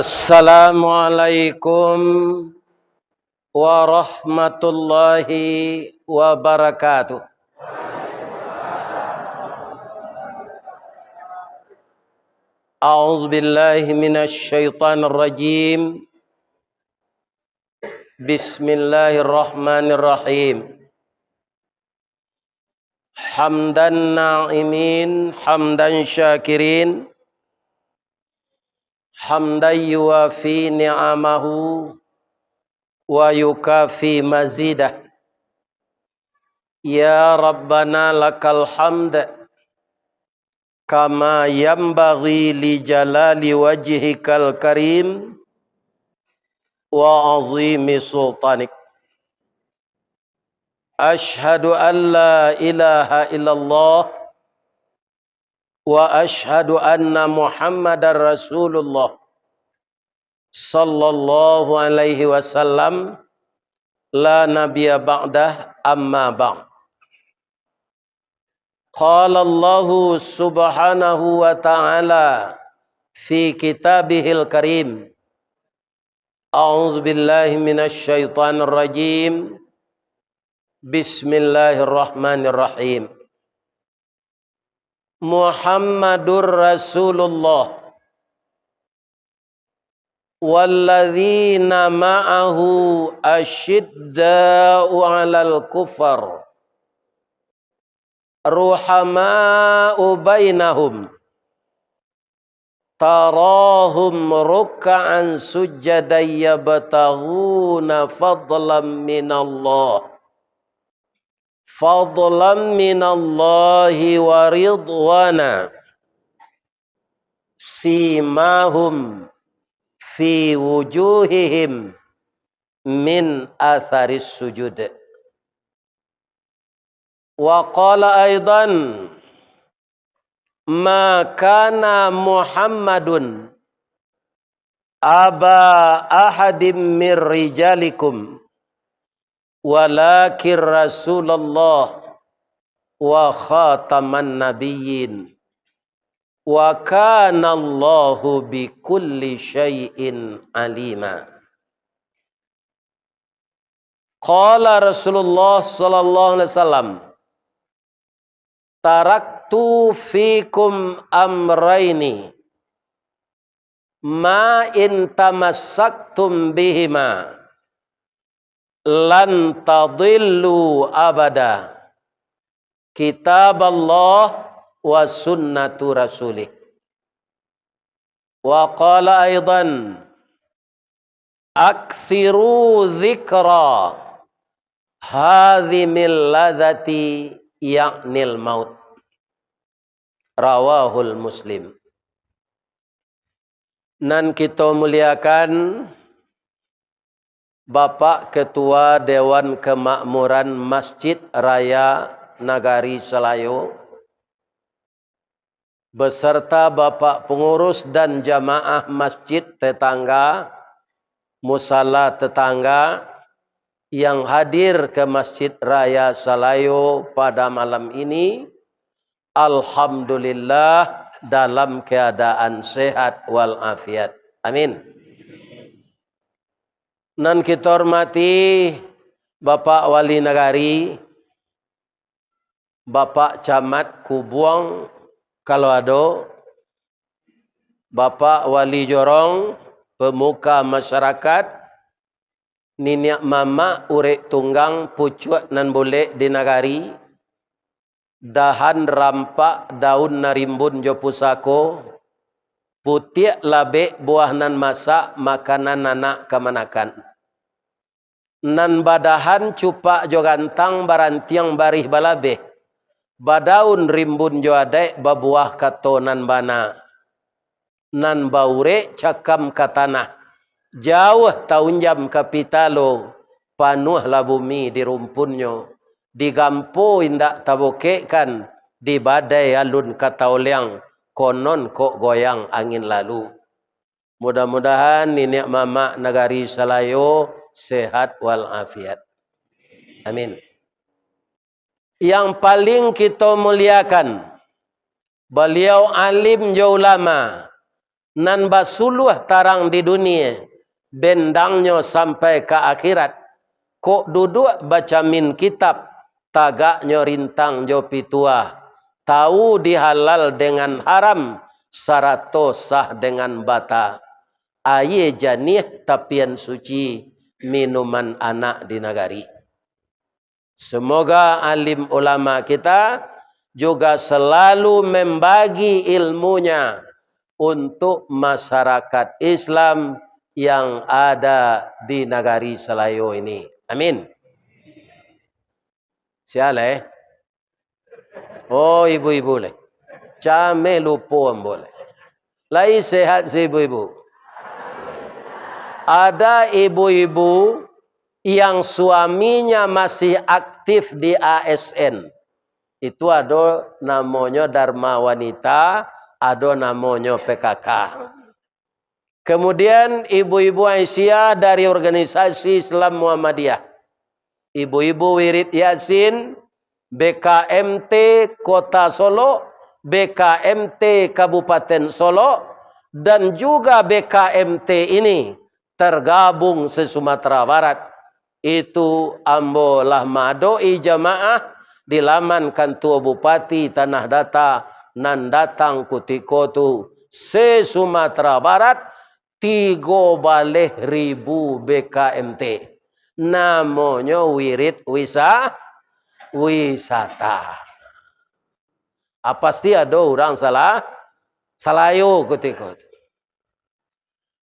Assalamualaikum warahmatullahi wabarakatuh. A'udzu billahi minasy syaithanir rajim. Bismillahirrahmanirrahim. Hamdan na'imin, hamdan syakirin, hamdan yuwafi ni'amahu wa yukafi mazidah. Ya Rabbana lakal hamd kama yanbaghi li jalali wajhikal karim wa azimi sultanik. Ashhadu an la ilaha illallah wa ashhadu anna Muhammadar Rasulullah sallallahu alaihi wasallam la nabiyya ba'dah amma ba'd. Qala Allah subhanahu wa ta'ala fi kitabihil karim. A'udzu billahi minasy syaithanir rajim. Bismillahirrahmanirrahim. Muhammadur Rasulullah walladzina ma'ahu asyidda'u 'alal kufar ruhama'u bainahum tarahum ruk'an sujjadan yabtaghuna fadlan minallahi wa ridwana simahum fi wujuhihim min atharis sujud. Wa qala aidan ma kana Muhammadun aba ahadim mir rijalikum walakin Rasulullah wa khataman nabiyyin wa kana Allahu bikulli syai'in alima. Qala Rasulullah sallallahu alaihi wasallam, taraktu fikum amraini ma in tamassaktum bihima lan tadillu abada, kitab Allah wa sunnatu rasulih. Wa qala aidan akthiru dzikra hadhimil ladzati ya'nil maut. Rawahul Muslim. Nan kita muliakan Bapak Ketua Dewan Kemakmuran Masjid Raya Nagari Selayo beserta Bapak Pengurus dan Jamaah Masjid Tetangga, Musala Tetangga yang hadir ke Masjid Raya Selayo pada malam ini. Alhamdulillah dalam keadaan sehat walafiat. Amin. Nan kita hormati Bapak Wali Nagari, Bapak Camat Kubuang kalau ada, Bapak Wali Jorong, pemuka masyarakat, Niniak Mama urek tunggang pucuk nan boleh di Nagari, dahan rampak daun narimbun jo pusako, putiak labek buah nan masak makanan anak kemanakan. Nan badahan cupak jo gantang barantiang barih balabeh, badaun rimbun jo adek babuah katonan bana. Nan baure cakam katanah, jauh tahun jam kapitalo, panuhlah bumi di rumpunnya. Digampo indak tabokekkan, di badai alun katauliang, konon kok goyang angin lalu. Mudah-mudahan Niniak Mama Nagari Selayo sehat walafiat. Amin. Yang paling kita muliakan, beliau alim jo ulama, nan basuluh tarang di dunia, bendangnya sampai ke akhirat. Kok duduk baca min kitab, tagaknya rintang jo pitua. Tahu dihalal dengan haram, sarato sah dengan bata. Aye janih tapian suci, minuman anak di nagari. Semoga alim ulama kita juga selalu membagi ilmunya untuk masyarakat Islam yang ada di nagari Selayo ini. Amin. Siapa? Oh, ibu-ibu le. Came lupa boleh. Lai sehat si ibu-ibu. Ada ibu-ibu yang suaminya masih aktif di ASN. Itu ada namanya Dharma Wanita, ada namanya PKK. Kemudian ibu-ibu Aisyah dari organisasi Islam Muhammadiyah. Ibu-ibu Wirid Yasin, BKMT Kota Solo, BKMT Kabupaten Solo, dan juga BKMT ini tergabung se-Sumatera Barat. Itu ambolah madoi jamaah di laman kantor Bupati Tanah Data nan datang kutikotu se-Sumatera Barat 3 ribu BKMT. Namanya wirid wisata. Pasti ada orang salayo kutikotu.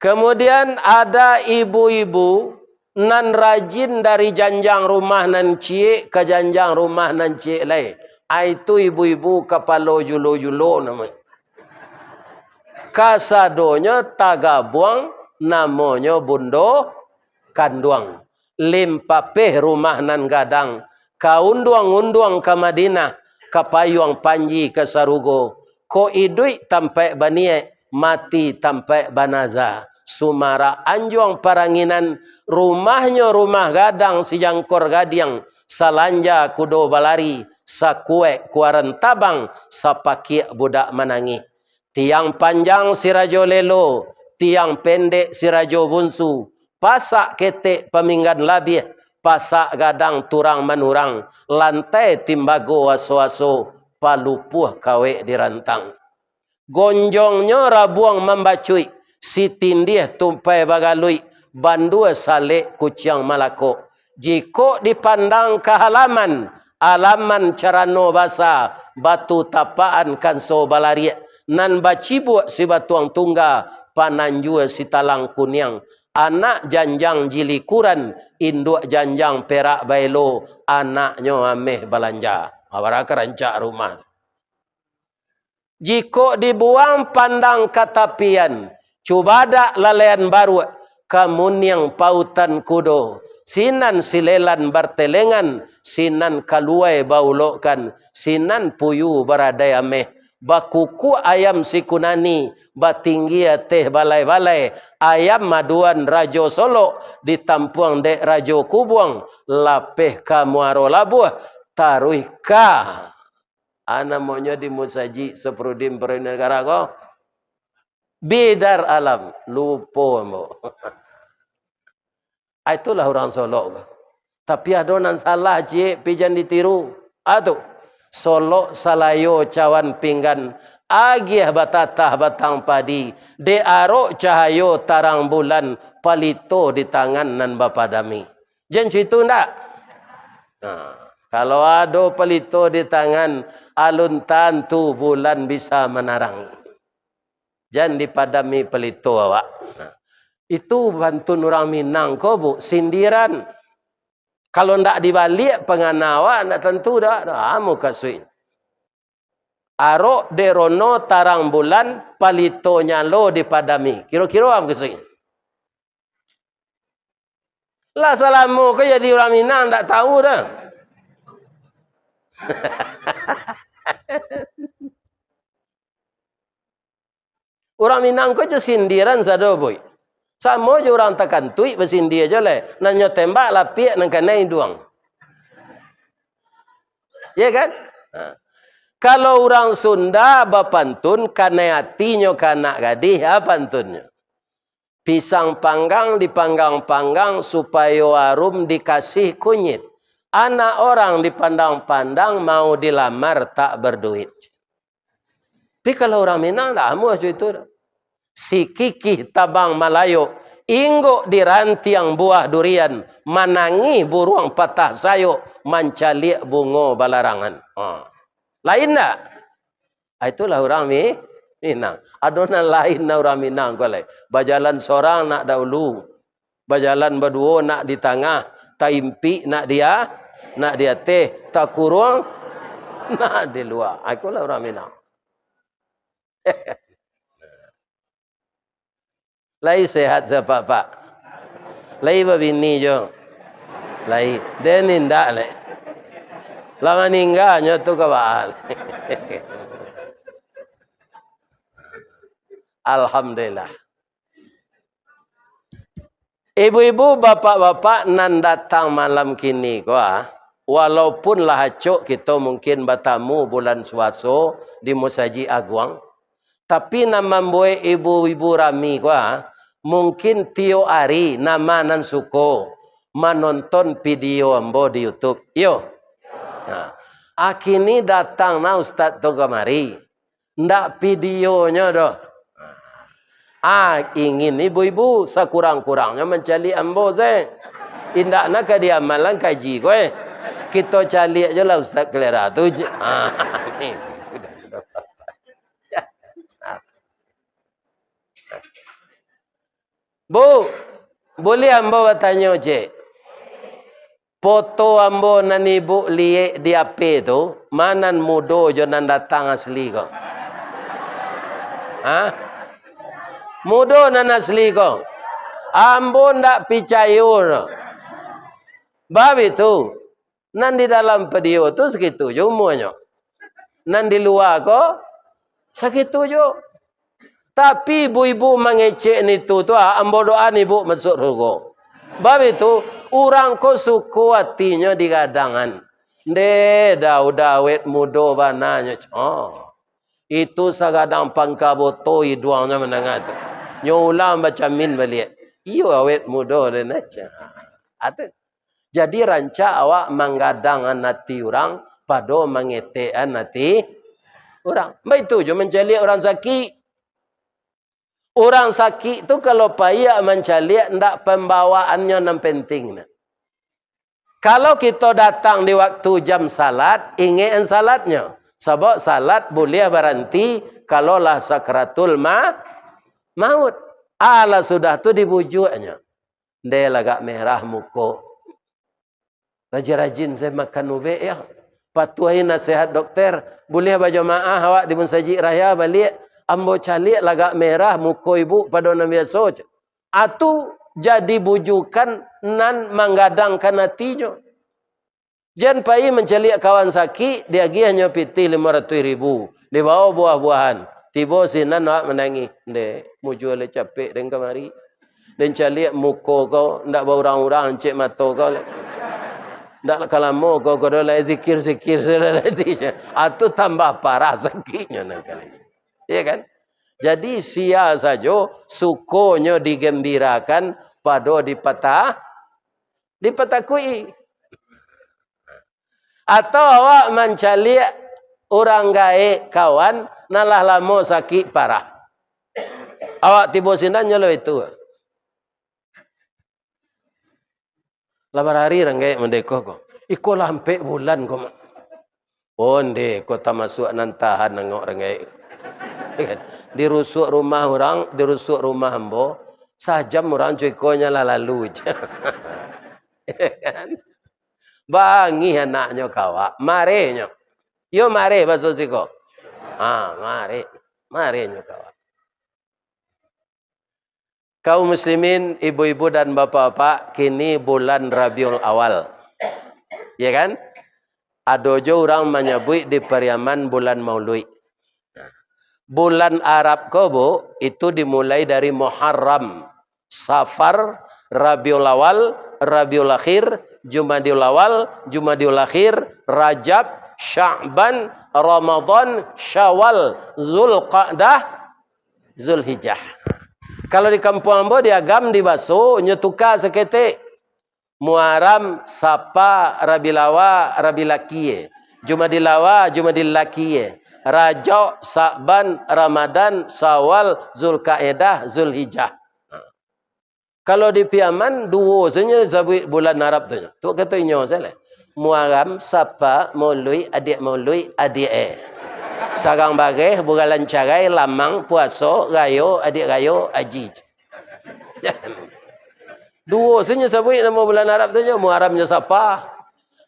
Kemudian ada ibu-ibu nan rajin dari janjang rumah nan cie ke janjang rumah nan cie lain. Itu ibu-ibu kepala julo-julo namanya. Kasadonya tagabuang namanya bundo kanduang. Limpapeh rumah nan gadang. Kaunduang-unduang ke Madinah. Kapayuang panji ke Sarugo. Ko idui tampai banie mati tampai banaza. Sumara anjuang paranginan rumahnya rumah gadang si jangkor gadiang salanja kudo balari sakue kuaran tabang sapaki budak manangi tiang panjang si rajo lelo tiang pendek si rajo bunsu pasak ketek peminggan labih pasak gadang turang manurang lantai timbago aso-aso palupuh kawe dirantang gonjongnya rabuang membacui si tindih tumpai bagalui bandua salik kuciang malako. Jika dipandang ke halaman, alaman carano basa batu tapaan kan so balari nan bacibuk si batuang tungga pananjua si talang kuniang anak janjang jilikuran induk janjang perak bailo anaknya ameh balanja awaraka rancak rumah. Jika dibuang pandang katapian Cubadak lalean baru kamuniang pautan kudo. Sinan silelan bartelengan. Sinan kaluai baulokan. Sinan puyu baradai ameh. Bakuku ayam sikunani. Batinggia teh balai-balai. Ayam maduan rajo Solo. Ditampuang dek rajo Kubuang. Lapeh ka muaro labuh. Taruh ka. Ana maunya di musaji seprudim negara ko. Bidar alam. Lupa mo. Itulah orang Solo. Tapi ada orang salah cik. Pijan ditiru. Aduh. Solo salayo cawan pinggan. Agih batatah batang padi. Dearo cahayo tarang bulan. Palito di tangan nan bapadami. Jangan itu enggak? Nah, kalau ada palito di tangan. Alun tantu bulan bisa menarangi. Jangan dipadami pelito awak. Nah, itu bantu orang Minang ko bu. Sindiran. Kalau ndak dibalik penganawa ndak tentu dah. Amu kasui. Arok derono tarang bulan palitonya lo dipadami. Kira-kira apa kasui? Lah salamu ko jadi orang Minang ndak tahu dah. Orang Minang ko je sindiran sado boy. Sama je orang tekan tui bersindir je le. Nanya tembak lapik nang kanai duang. Ya kan? Kalau orang Sunda bapantun kana hatinya kana gadih pantunnya. Pisang panggang dipanggang-panggang supaya harum dikasih kunyit. Anak orang dipandang-pandang mau dilamar tak berduit. Tapi kalau orang Minang dah amu itu. Si kikih tabang Malayo inggo di rantiang buah durian manangi buruang patah sayo mancalik bungo balarangan. Lain tak? Itulah orang Minang. Adonan lain na orang Minang ko lai. Bajalan seorang nak dahulu. Bajalan berdua nak di tengah. Tak impi nak dia teh. Tak kurung nak di luar. Itulah orang Minang. Lai sehat siapa pak? Lai babini jo. Lai dia nindak le. Lama ningganya tu kebal. Alhamdulillah. Ibu-ibu, bapak-bapak nan datang malam kini walaupun lahacuk kita mungkin bertamu bulan Suaso di Musaji Aguang, tapi nama membuat ibu-ibu rami mungkin tio hari nama nan suko menonton video ambo di YouTube. Yo. Nah, akini datang na Ustaz tu kemari. Ndak videonya doh. Ingin ibu-ibu sekurang-kurangnya mencari ambo saya. Indak nak ke dia malang kaji kowe. Kita cari aja lah Ustaz Kelera tu. Bu, boleh ambo bertanya cik. Foto ambo nan ibu liek di HP tu, manan mudo jo nan datang asli kau. Mudo nan asli kau. Ambo ndak percaya. Bab itu, nan di dalam video tu segitu je umurnya. Nan di luar kau, segitu je. Tapi ibu-ibu mengecek ni tu ambo doa ni ibu masuk surga. Bab itu, orang ko suku hatinya di gadangan. Udah wet mudo bananya. Itu sagadang pangkaboto iduangnya menengah tu. Nyulam baca min balik. Iyo awet mudo dan aja. Jadi ranca awak menggadangan hati orang pada mengetekan hati orang. Baik itu je mencari orang sakit. Orang sakit tu kalau payah mencari ndak pembawaannya yang penting. Kalau kita datang di waktu jam salat, ingat salatnya. Sebab salat boleh berhenti kalau lah sakratul maut. Ala sudah tu dibujuknya. Dia lagak merah muka. Rajin-rajin saya makan ube ya. Patuhi nasihat dokter. Boleh berjamaah awak di Musaji Raya balik. Ambo calik lagak merah muka ibu pada orang biasa. Atu jadi bujukan nan menggadangkan hatinya. Jangan pergi mencari kawan sakit, dia pergi hanya piti 500,000. Dia bawa buah-buahan. Tiba sinan awak menangis. Dia muncul capek dan kemari. Dan cari muka kau, ndak berurang-urang cek mata kau. Ndak kalamo kau dah lai zikir-zikir atau tambah parah sakitnya nak kali. Ya kan? Jadi sia saja sukonya digembirakan pada dipetakui. Atau awak mencari orang gaek kawan nalah lama sakit parah. Awak tiba sinanya lo itu. Labar hari ranggai mendeko ko. Iko lampe bulan ko. Onde ko ta masuk nan tahan nengok ranggai. Dirusuk rumah orang, dirusuk rumah ambo, sajam orang cuikonya lalu. Bangi anaknya kawa, marenya. Yo mare bahasa siko. Marenya kawa. Kaum muslimin, ibu-ibu dan bapak-bapak, kini bulan Rabiul Awal. Ya kan? Ada jo orang menyebut di Pariaman bulan Maulid. Bulan Arab kobo itu dimulai dari Muharram, Safar, Rabiul Awal, Rabiul Akhir, Jumadiul Awal, Jumadiul Akhir, Rajab, Sya'ban, Ramadan, Syawal, Zulqa'dah, Zulhijjah. Kalau di kampung ambo diagam di baso nyetuka seketik. Muharram, Sapa, Rabilawa, Rabilakiye. Jumadilawa, Jumadilakiye. Rajab, Sa'ban, Ramadan, Syawal, Zulqa'dah, Zulhijjah. Kalau di Piaman dua saja zabit bulan Arab tu. Tu kata inyo salah. Muharram, Sapa, Maului, adik. Sarang bagai, bulan carai, lamang, puasa, rayo, adik rayo, haji. Dua saja sabit nama bulan Arab saja. Muharramnya Sapa.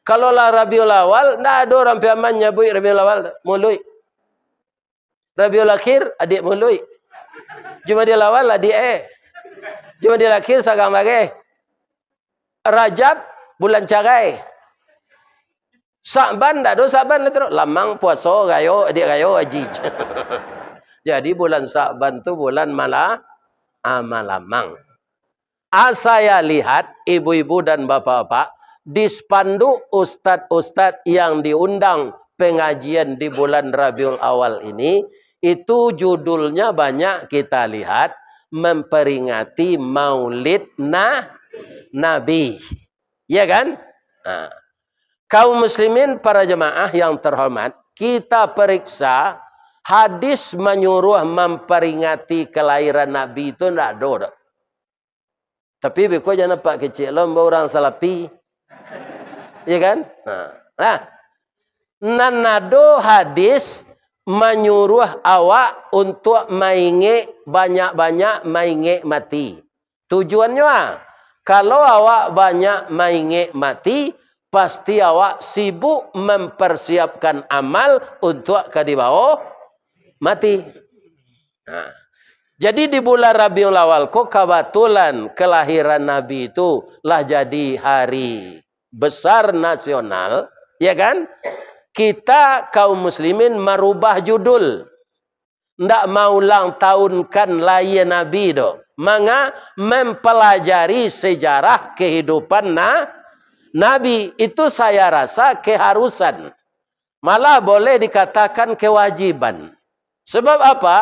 Kalau lah Rabiul Awal, tak ada orang Piaman nyebut Rabiul Awal. Maului. Rabiul Akhir, adik Maului. Jumadil Awal, adik Jumadil Akhir, sarang bagai. Rajab, bulan carai. Sa'ban, tak ada Sa'ban terus. Lamang, puasa, rayo, adik rayo, haji. Jadi bulan Sa'ban tu bulan malamang. Saya lihat ibu-ibu dan bapak-bapak di spanduk ustad-ustad yang diundang pengajian di bulan Rabiul Awal ini, itu judulnya banyak kita lihat memperingati Maulid Nabi. Ya kan? Nah. Kaum muslimin para jemaah yang terhormat, kita periksa hadis menyuruh memperingati kelahiran Nabi itu tidak ada. Tapi beko jangan nampak kecil lomba orang salapi. Ya kan? Nah. Nanado hadis menyuruh awak untuk mainge banyak-banyak mainge mati. Tujuannya kalau awak banyak mainge mati, pasti awak sibuk mempersiapkan amal untuk kadibawa mati. Nah. Jadi di bulan Rabiul Awal kok kebetulan kelahiran Nabi itu lah jadi hari besar nasional, ya kan? Kita kaum muslimin merubah judul. Ndak mau ulang tahunkan lahir Nabi do. Maka mempelajari sejarah kehidupan Nabi itu saya rasa keharusan. Malah boleh dikatakan kewajiban. Sebab apa?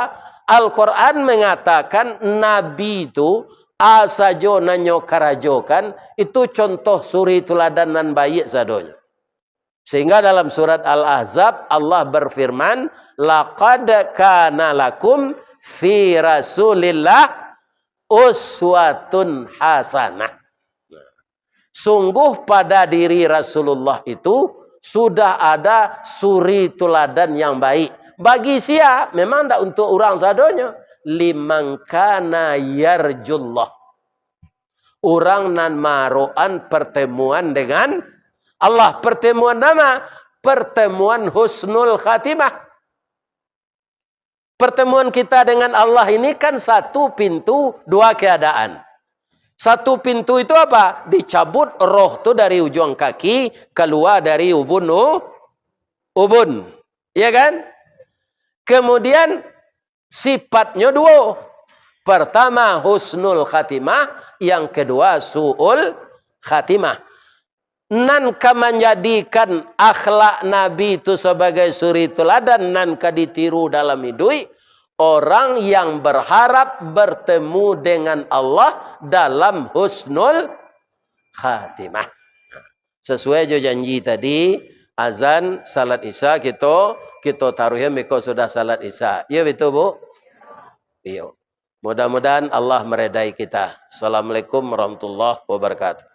Al-Quran mengatakan Nabi itu asajo nanyo karajokan itu contoh suri tuladan nan baik sadonya. Sehingga dalam surat Al-Ahzab Allah berfirman, laqad kana lakum fi Rasulillah uswatun hasanah. Sungguh pada diri Rasulullah itu sudah ada suri tuladan yang baik. Bagi siapa? Memang tak untuk orang sadonya. Liman kana yarjullah. Orang nan maroan pertemuan dengan Allah. Pertemuan nama? Pertemuan husnul khatimah. Pertemuan kita dengan Allah ini kan satu pintu, dua keadaan. Satu pintu itu apa? Dicabut roh tu dari ujung kaki, keluar dari ubun. Ya kan? Kemudian sifatnya dua. Pertama husnul khatimah, yang kedua su'ul khatimah. Nan ka menjadikan akhlak Nabi itu sebagai suri teladan, nan ka ditiru dalam hidup orang yang berharap bertemu dengan Allah dalam husnul khatimah. Sesuai jo janji tadi, azan salat Isya kita taruhnya mereka sudah salat Isya. Ya betul Bu? Iya. Mudah-mudahan Allah meredai kita. Assalamualaikum warahmatullahi wabarakatuh.